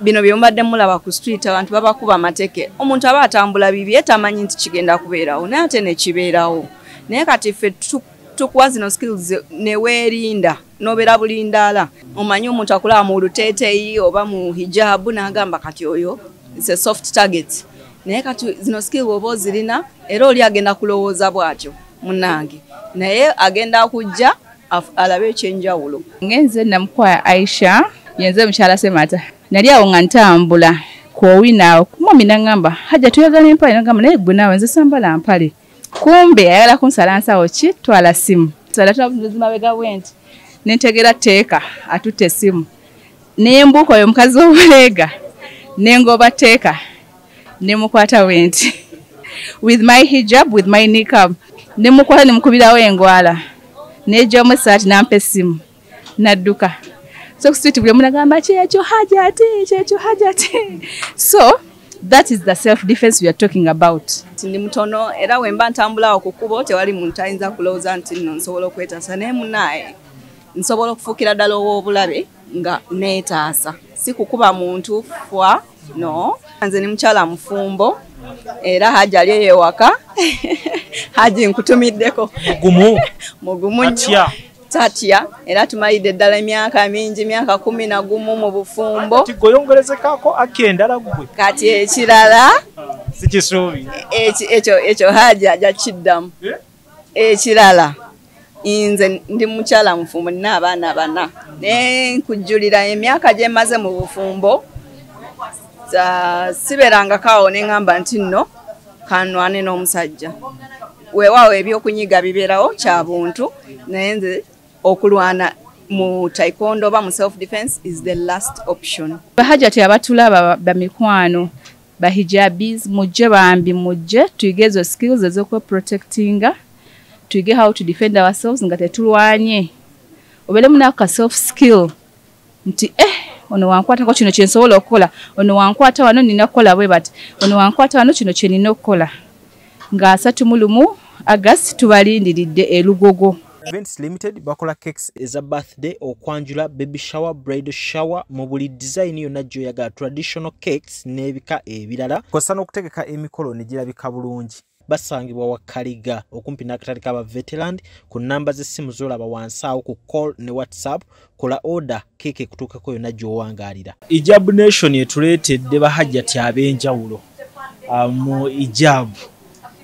bino byembadde mulaba ku street abantu babakuba amateke omuntu aba atambula bibi tamanyi nti kigenda kubeerawo naye ate ne kibeerawo naye kati ffe tukuwa zino skills ne weerinda nobeera bulindaala omanyi omuntu akulaba mu luteeteeyi oba mu hijabu n'agamba kati oyo it's a soft target naye kati zino skill oba ozirina era oli agenda kulowooza bw'atyo munnange naye agenda kujja alabe ekyenjawulo. Ngenze namukwaya Aisha yenze mukyala Semata nali awo nga ntambula kuowina kumwami n'angamba hajja tuyagala empale n'angamba naye gwe naawe nze sambala mpale kumbe ayagala kunsala nsawo ki twala simu sala tuzimabega wenti nentegera teeka atutte essimu nembuuka oyo mukazi w'obuleega nengoba teeka nemukwata wenti with my hijab with my niqab nemukwata nemukubirawo engwala nejjamu essaati nampa essimu nadduka so kusiti buli munagamba kyekyo hajati so that is the self defense we are talking about. Ndi mutono era wemba ntambulawo ku kkubo tewali muntu ayinza kulowooza nti nno nsobola okwetaasa naye munnaye nsobola okufuukira ddala ow'obulabe nga neetaasa si kukuba muntu fwa no. Nze ni mukyala mufumbo era Hajja ali ewaka Haji nkutumiddeko mugumu nnyo tatya era tumalidde ddala emyaka mingi myaka 11 mu bufumbo tigoyongolezekako akendala gwe kati ekirala sikisuubi ekyo Hajja ajja kiddamu ekirala nze ndi mukyala mufumbo nina abaana bana naye nkujjulira emyaka gye maze mu bufumbo siberangako awo ne ŋŋamba nti nno kanwane n'omusajja weewaawo ebyokunyiga bibeerawo kya buntu naye nze okulwana mu taekwondo oba mu self defense is the last option. Bahajjati abatulaba bamikwano bahijabis mujje bambi mujje tuyige ezo skills ez'okweprotectinga tuyige how to defend ourselves nga tetulwanye obeere munako ka self skill nti ono wankwatako kino kye nsobola okukola ono wankwata wano nina kukola bwe bati ono wankwata wano kino kye nina okukola nga 31 August tubalindiridde elugogo. Events Limited bakola cakes eza birthday okwanjula baby shower bridal shower mu buli design yonna gy'oyagala traditional cakes n'ebika ebirala kosa n'okutegeka emikolo ne girabika bulungi. Basangibwa wa Kaliga okumpi n'akatale k'aba veteran ku namba z'essimu z'olaba wansi awo ku call ne WhatsApp kola order keke kutuukako yonna gy'owangaalira. Hijab Nation etuleetedde bahajjati ab'enjawulo mu hijab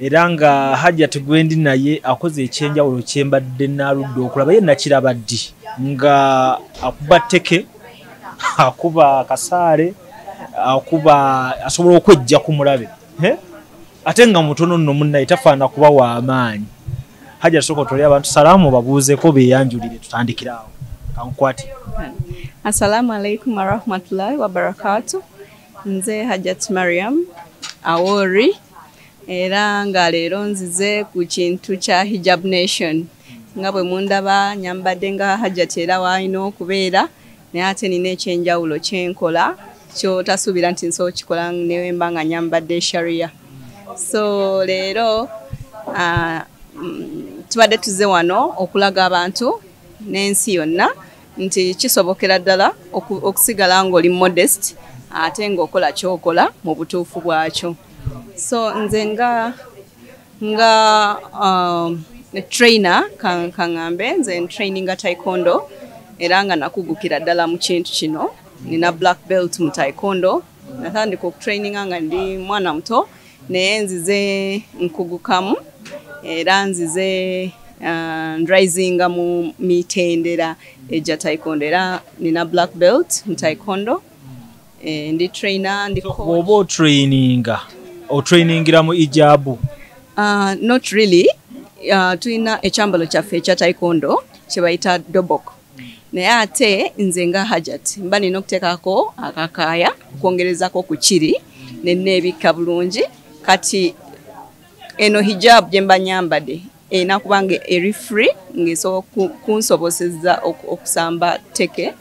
era nga Hajjati gwendi naye akoze ekyenjawulo kyembadde naaludde okulaba ye nakiraba ddi nga akuba teke akuba kasaale akuba asobola okwejja ku mulabe ate nga mutono nno munnaye tafaana kuba w'amaanyi. Hajjati sooka otolera abantu salaamu babuuzeko beeyanjulire tutandikira awo kankwati. Assalamu alaikum warahmatullahi wabarakatuh. Nze Hajjati Mariam Awori era nga leero nzize ku kintu kya Hijab Nation nga bwe mundaba nyambadde nga Hajjati era waalina okubeera naye ate nina ekyenjawulo kyenkola kyotasuubira nti nsobola kikola newemba nga nyambadde sharia. So leero tubadde tuze wano okulaga abantu n'ensi yonna nti kisobokera ddala okusigala ng'oli modest ate ng'okola kyokola mu butuufu bwakyo. So nze nga trainer kangambe nze traininga taekwondo era nga nakugukira ddala mu kintu kino nina black belt mu taekwondo natandika okutraininga nga ndi mwana muto naye nzize nkugukamu era nzize ndraisinga mu mitendera eja taekwondo era nina black belt mu taekwondo ndi trainer ndi coach. Obo traininga o trainingira mu hijabu? Not really. Tuina ekyambalo kyaffe ekya taekwondo kye bayita dobok. Naye ate nze nga Hajjati mba nina okuteekako akakaaya okwongerezako ku kiri ne neebikka bulungi kati eno hijab gye mba nyambadde erina kuba nga eri free ng'esobola kunsobozesa okusamba teke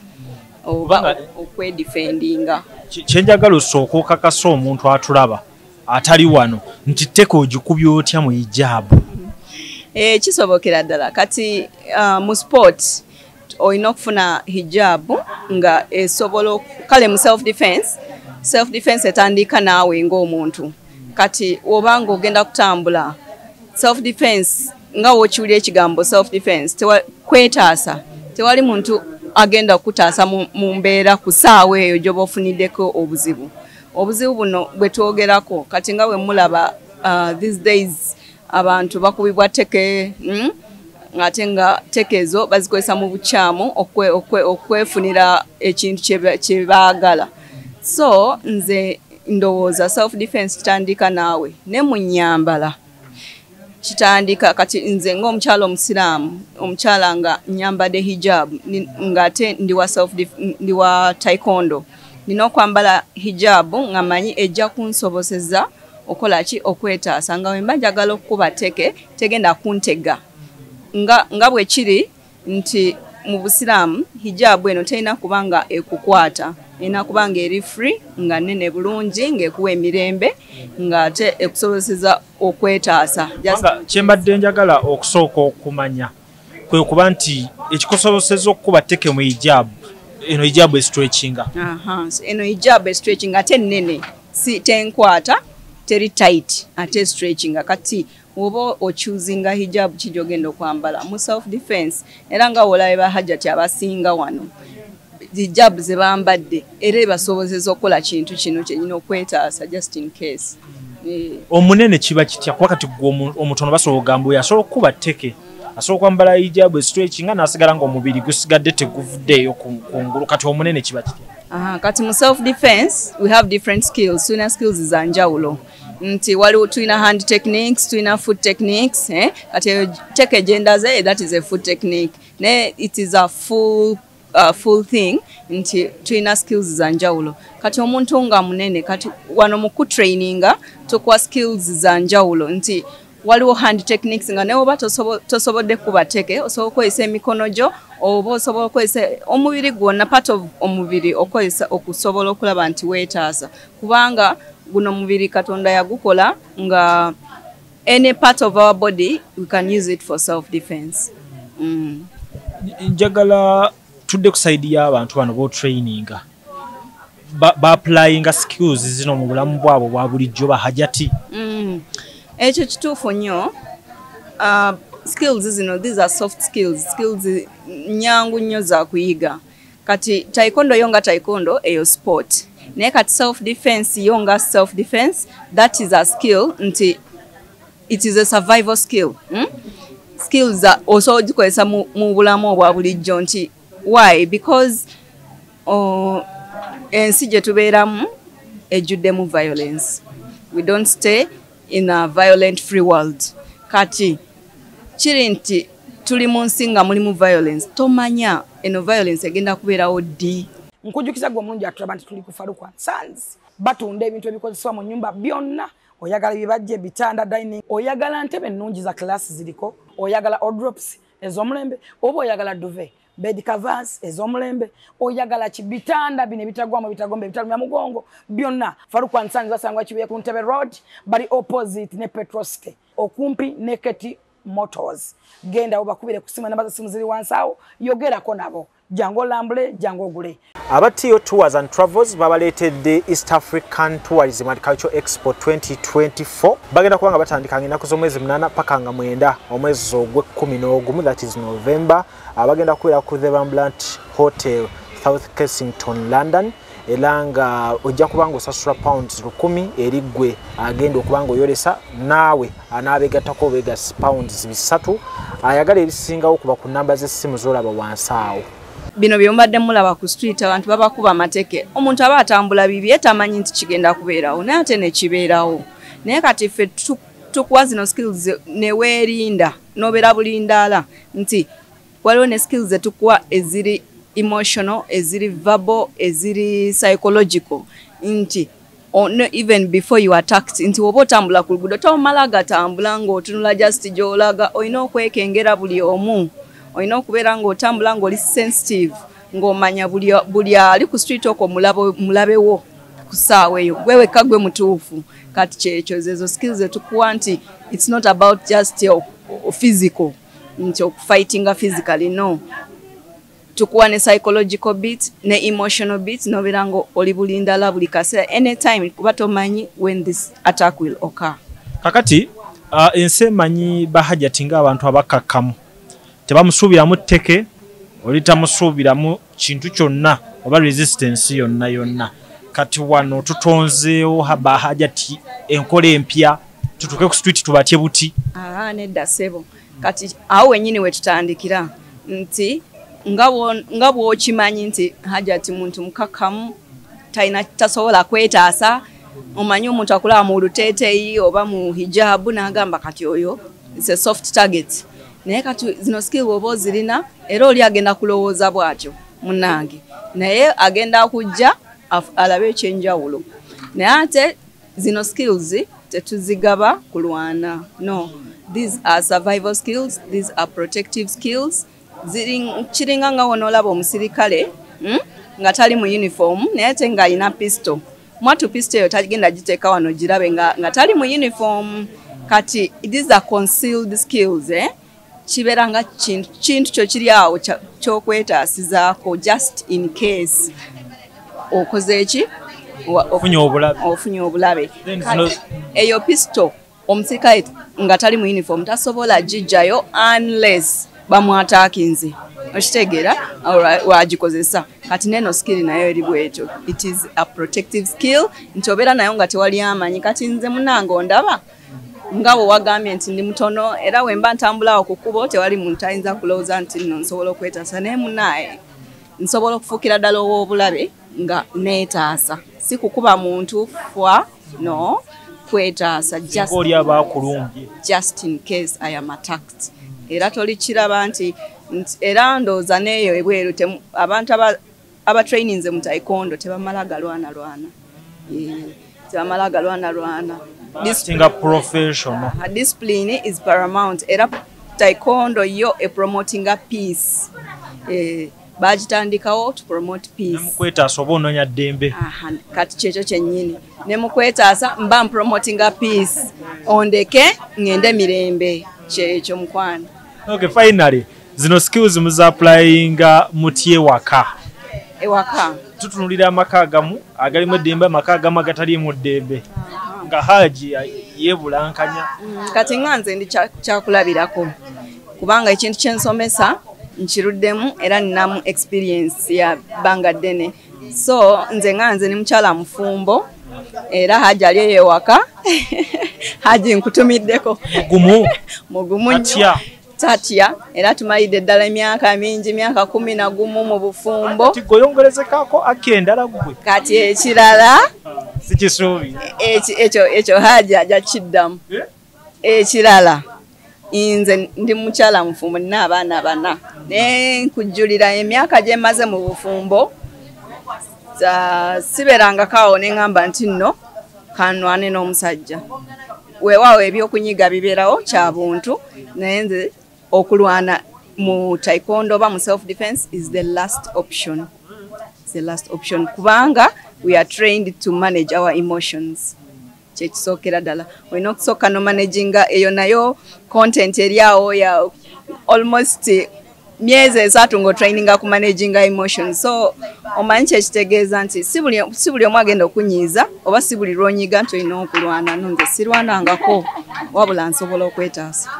oba okwedifendinga. Kyenjagala osooka okakasa omuntu atulaba atali wano nti teke ogikubya otya mu hijabu? Kisobokera ddala kati mu sport oyina okufuna hijab nga esobola kale mu self defense etandika naawe ng'omuntu kati obanga ogenda kutambula self defense nga wokiwulira ekigambo self defense kwetaasa tewali muntu agenda kutaasa mu mbeera ku ssaawa eyo gy'oba ofuniddeko obuzibu buno bwe twogerako kati nga bwe mulaba these days abantu bakubibwa teke ngate nga tekezo bazikozesa mu bukyamu okwefunira ekintu kye baagala so nze ndowooza self defense kitandika naawe ne mu nnyambala kitandika kati nze ng'omukyala omusiraamu omukyala nga nyambadde hijab ngate ndi wa taekwondo nina okwambala hijab nga manyi ejja kunsoboseza okola ki okwetaasa nga wemba njagala okukuba teke tegenda kuntega nga bwe kiri nti mu busiraamu hijab eno terina kubanga ekukwata ena kubanga eri free nga nene bulungi ng'ekuwa emirembe ng'ate ekusobozesa okwetaasa kyembadde njagala okusooka okumanya kwe kuba nti ekikusoboseza okukuba teke mu hijab eno hijab estretchinga eno hijab estretchinga ate nene si tenkwata teri tight ate stretching kati obo ochuzinga hijab kijogenda okwambala mu self defense era nga wolabe bahajjati abasinga wano hijab ze bambadde era basobozeza okukola kintu kino kyenyina okwetaasa just in case omunene kiba kitya wakati omutono basobola ogamba asobola okuba teke asobola kwambala hijab stretching n'asigala ng'omubiri gusigadde teguvuddeeyo kungulu kati omunene kiba kitya kati mu self defense we have different skills tulina skills za njawulo nti waliwo tulina hand techniques tulina foot techniques kati teke gendaze that is a foot technique ne it is a full thing nti tulina skills za njawulo kati omuntu nga munene kati wano mu kutraininga tukwa skills za njawulo nti waliwo hand techniques nga ne oba tosobodde kuba teke osobola okukozesa emikono gyo oba osobola okukozesa omubiri gwonna part of omubiri okozesa okusobola okulaba nti weetaasa kubanga guno mubiri Katonda yagukola nga any part of our body we can use it for self defense. Njagala tudde ku side y'abantu bano bo training ba applying skills zino mu bulamu bwabo bwa bulijjo bahajati. Ekyo kituufu nnyo. Skills zino these are soft skills nyangu nnyo za kuyiga kati taekwondo yonga taekwondo eyo sport naye kati self defense yonga self defense that is a skill nti it is a survival skill skills also jikozesa mu bulamu obwa bulijjo nti why because ensi gye tubeeramu ejjuddemu violence we don't stay in a violent free world kati kiri nti tuli mu nsi nga mulimu violence tomanya eno violence egenda kubeerawo ddi nkujukiza gwe mulungi atulaba nti tuli ku Faruku & Sons batunda ebintu ebikozesebwa mu nyumba byonna oyagala bibajje bitanda dining oyagala ntebe ennungi za class ziriko oyagala wardrobes ez'omulembe oba oyagala duvet bed covers ez'omulembe oyagala kibitanda bine bitagwamu bitagombe bitalumya mugongo byonna Faruku & Sons basangwa kibuye ku Ntebe Road bali opposite ne Petrol City okumpi ne Keti Motors genda obakubire kusima namba za simu ziri wansawo yogerako nabo jango lambule jango gule Abatiyo Tours and Travels babaletedde East African Tourism and Cultural Expo 2024 bagenda kubanga batandika ng'ennaku z'omwezi 8 paka nga 9 omwezi ogw'e11 that is November abagenda kubeera ku The Ramblant Hotel South Kensington London elanga ojja kubanga osasula pounds 10 erigwe agenda okubanga oyolesa naawe anaabegattako obega pounds 3 ayagala ebisingawo kuba ku namba z'essimu z'olaba wansawo bino byombadde mulaba ku street abantu babakuba amateke omuntu aba atambula bibi tamanyi nti kigenda kubeerawo naye ate ne kibeerawo naye kati ffe tukuwa zino skills ne weerinda nobeera bulindaala nti waliwo ne skills zetukuwa eziri emotional eziri verbal eziri psychological nti even before you attacked nti oba otambula ku luguudo tomala gatambula ng'otunula just gy'olaga olina okwekengera buli omu olina okubeera ng'otambula ng'oli sensitive ng'omanya buli ali ku street okwo mulabewo ku ssaawa eyo gwe wekka gwe mutuufu kati kyekyo zezo skills zetukuwa nti it's not about just physical nti okufightinga physically no tukuwa ne psychological beat ne emotional beat noberango oli bulindala buli kaseera anytime kuba tomanyi when this attack will occur. Kakati ense manyi Bahajati nga abantu abakakkamu tebamusuubiramu tteke oli tamusuubiramu kintu kyonna oba resistance yonna kati wano tutonzeewo Bahajati enkola empya tutuke ku street tubatye buti. Nedda sebo kati awo wenyini wetutandikira nti nga bw'okimanyi nti Hajati muntu mukakkamu tasobola kwetaasa omanyi omuntu akulaba mu luteeteeyi oba mu hijabu n'agamba kati oyo it's a soft target naye kati zino skill oba ozirina era oli agenda kulowooza bw'atyo munnange naye agenda kujja alabe ekyenjawulo naye ate zino skills tetuzigaba kulwana no these are survival skills, these are protective skills. Kiringa nga wonoolaba omusirikale nga tali mu uniform naye ate ng'alina pistol mwatu pistol eyo tagenda giteeka wano girabe nga tali mu uniform kati these are concealed skills kibeera nga kintu kyo kiri awo ky'okwetaasizaako just in case okoze eki ofunye obulabe eyo pistol omusirikale nga tali mu uniform tasobola gijjayo unless bamwataakinze okitegeera wagikozesa kati neno skill nayo eri bwetyo it is a protective skill nti obeera nayo nga tewali amanyi kati nze munange ondaba nga bwe wagambye nti ndi mutono era wemba ntambulawo ku kkubo tewali muntu ayinza kulowooza nti nno nsobola okwetaasa naye munaaye nsobola okufuukira ddala ow'obulabe nga neetaasa si kukuba muntu fwa no kwetaasa just in case I am attacked. Era tolikiraba nti era ndooza neeyo ebweru abantu aba trainings mu taekwondo tebamala galwana discipline is paramount era taekwondo yo promoting a peace bagitandikawo to promote peace nemukwetaasa oba onoonya ddembe kati kyekyo kyennyini nemukwetaasa mba promoting a peace ondeke ngende mirembe kyekyo mukwano. Okay, finally zino skills muzapplyinga mutye waka tutunulira amaka agamu agalimu eddembe amaka agamu agataliimu ddembe nga Haji yeebulankanya kati nga nze ndi kyakulabirako kubanga ekintu kyensomesa nkiruddemu era ninamu experience ya bbanga ddene so nze ni mukyala mufumbo era Haji ali eyo ewaka Haji nkutumiddeko mugumu tatya era tumalidde ddala emyaka mingi myaka 11 mu bufumbo tigoyongolezekako akendala gwe kati ekirala sikisuubi ekyo Haji ajja kiddamu ekirala nze ndi mukyala mufumbo nina abaana 4 naye nkujjulira emyaka gye maze mu bufumbo siberangako awo ne ŋŋamba nti nno kanwane n'omusajja weewaawo ebyokunyiga bibeerawo kya buntu naye nze okulwana mu taekwondo ba mu self defense is the last option. It's the last option kubanga we are trained to manage our emotions. Chekisookera ddala olina okusooka no managinga eyo nayo content eryawo ya almost myezi 3 ng'otraininga ku managinga emotions so omanyi kyekitegeeza nti si buli omu agenda okunyiiza oba si buli lwonyiga nti olina okulwana nonze sirwanangako wabula nsobola okwetaasa.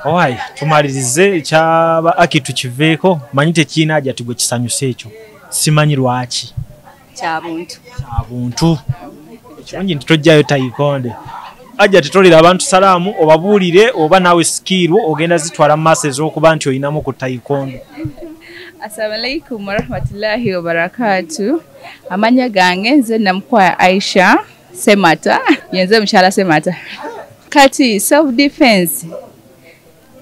Owaayi tumalirize ekyaba Aki tukiveeko manyi tekiina Hajati gwe kisanyusa ekyo simanyi lwaki kyabuntu ekirungi nti tojjayo tayikonde Hajati tolera abantu salaamu obabuulire oba naawe skill ogenda zitwala mu maaso ez'okuba nti oyinamu ku taekwondo. Assalamu alaikum warahmatullahi wabarakatuh. Amanya gange nze namukwaya Aisha Semata yenze mukyala Semata kati self defense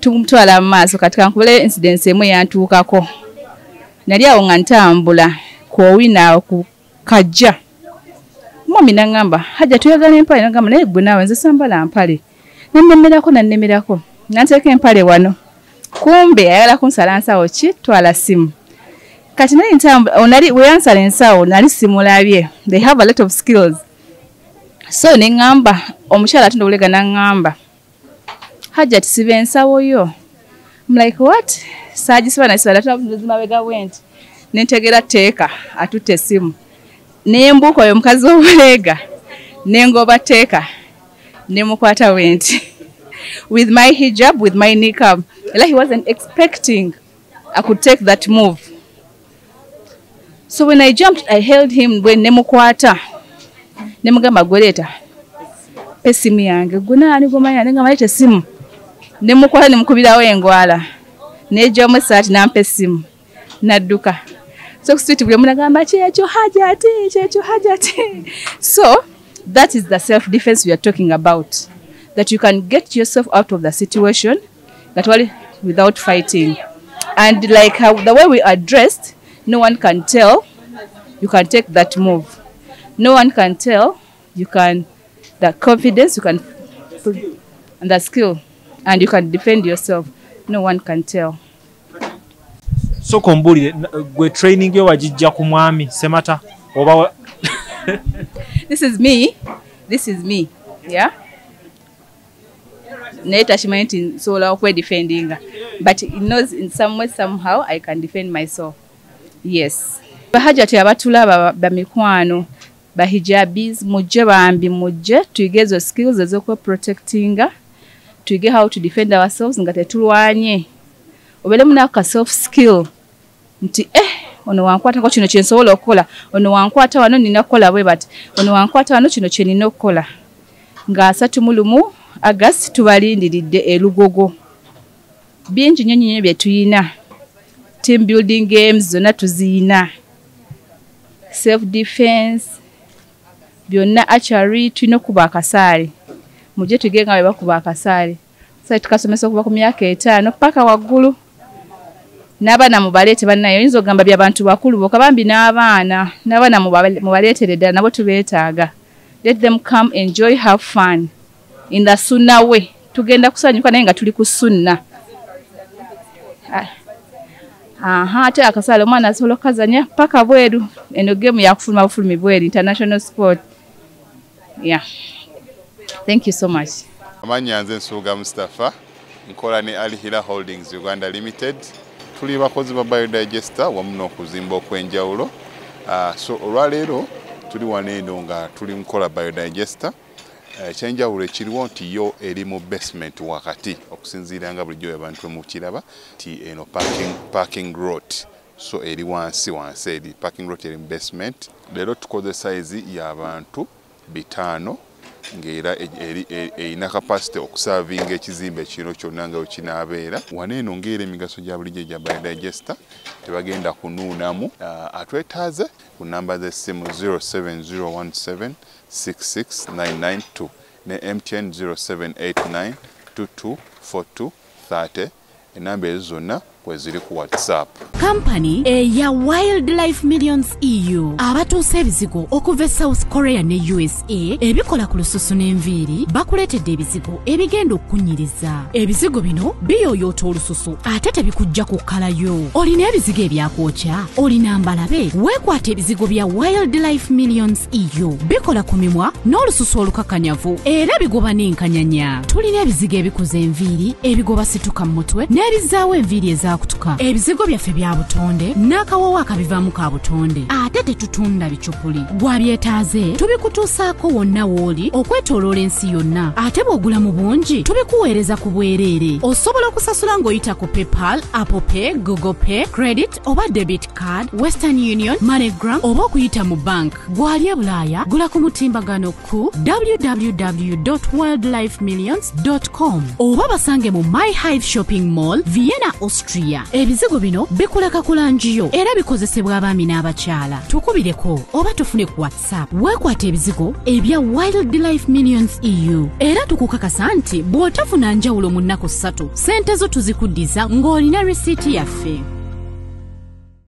tumutwala mu maaso kati kankubule incidents emu yantuukako nali awo nga ntambula kwowina ku kajja mwami nangamba Hajja tuyagala empale nangamba naye gwe naawe nze sambala mpale nannemerako nanteeka empale wano kumbe ayagala kunsala nsawo ki twala simu kati nali ntambula we yansala ensawo nali simulabye they have a lot of skills so nengamba omukyala atunda obulega nangamba Hajja tisibe ensawo yo I'm like what saagisiba nasibala tuzimabega bwenti nentegera teeka atutte essimu nembuuka oyo omukazi w'obuleega nengoba teeka nemukwata bwenti with my hijab, with my niqab. He wasn't expecting I could take that move. So when I jumped, I held him when nemukwata nemugamba gweleta pesimu yange gunaani gomanya nenga maleta simu nemukwata nemukubirawo engwala nejjamu essaati nampa essimu nadduka. So street buli munagamba kyekyo hajati. So that is the self-defense we are talking about, that you can get yourself out of the situation without fighting. And like how the way we are dressed, no one can tell you can take that move. No one can tell you can, the confidence you can put, and the skill, and you can defend yourself. No one can tell. So kombulire gwe training yo wajijja ku mwami semata oba This is me, yeah. Neta shimanti sola okwe defending, but he knows in some way somehow I can defend myself. Yes. Bahajati abatulaba bamikwano bahijabis mujje bambi mujje tuigezo skills ezokwe protectinga, tuige how to defend ourselves nga tetulwanye. Obele munaka self skill nti ono wankwata ko kino kyensobola okukola, ono wankwata wano nina kukola bwe bati, ono wankwata wano kino kye nina okukola. Nga 3 August tubalindiridde elugogo. Bingi nnyo bye tuyina. Team building games zonna tuziina. Self defense byonna archery tulina okuba akasaale. Mujje tugenga bwe bakuba akasaale. Sasa tukasomesa okuva ku myaka 5 paka waggulu. N'abaana mubaleete bannayo oyinza okugamba by'abantu bakulu bokka bambi n'abaana mubaleetere ddala nabo tubeetaaga. Let them come, enjoy, have fun in the sunna way. Tugenda kusanyuka naye nga tuli ku sunna. Ate akasaale omwana asobola okukazanya paka bweru. Eno game yakufuluma bufulumi bweru, international sport. Yeah. Thank you so much. Amanya nze Nsuuga Mustafa, nkola ne Al Hilal Holdings Uganda Limited. Tuli bakozi ba biodigester wamu n'okuzimba okwenjawulo. So olwaleero tuli waneeno nga tuli nkola biodigester. Ekyenjawulo ekiriwo nti yo eri mu basement wakati okusinziira nga bulijjo abantu mu kiraba ti eno parking lot. So eri wansi eri parking lot eri mu basement. Leero tukozesa size y'abantu 5 ngera erina capacity okuservinga ekizimbe kino kyonna nga kinaabeera. Waneeno ngera emigaso gya bulijjo gya biodigester tebagenda kunuunamu. Atwetaaze ku namba z'essimu 07017669992 ne MTN 0789224230. Enamba ezo zonna kweziri ku WhatsApp. Company eya Wildlife Millions EU abatuusa ebizigo okuva South Korea ne USA ebikola ku lususu n'enviiri bakuleetedde ebizigo ebigenda okunyiriza. Ebizigo bino biyooyoota olususu ate tebikujja kukkalayo. Olina ebizigo ebyakwokya, olina mbalabe, weekwata ebizigo bya Wildlife Millions EU bikola ku mimwa n'olususu olukakanyavu era bigoba n'enkanyanya. Tulina ebizigo ebikuza enviiri, ebigoba situka mu mutwe n'ebizaawo enviiri ezakutuka. Ebizigo byaffe bya butonde n'akawawa akabivaamu ka butonde ate tetutunda bicupuli. Gwabyetaaze tubikutuusaako wonna w'oli okwetooloola ensi yonna, ate bw'ogula mu bungi tubikuweereza ku bwereere. Osobola okusasula ng'oyita ku PayPal, Apple Pay, Google Pay, Credit oba Debit Card, Western Union, MoneyGram oba okuyita mu bank. Gwali e Bulaaya gula ku mutimbagano ku www.wildlifemillions.com oba basange mu My Hive Shopping Mall, Vienna, Austria. Ebizigo bino bikuleka kulanjiyo era bikozesebwa abaami n'abakyala. Tukubireko oba tufune ku WhatsApp. Weekwata ebizigo ebya Wildlife Millions EU era tukukakasa nti bw'otafuna njawulo mu nnaku 3 sente zo tuzikuddiza ng'olina risiiti yaffe.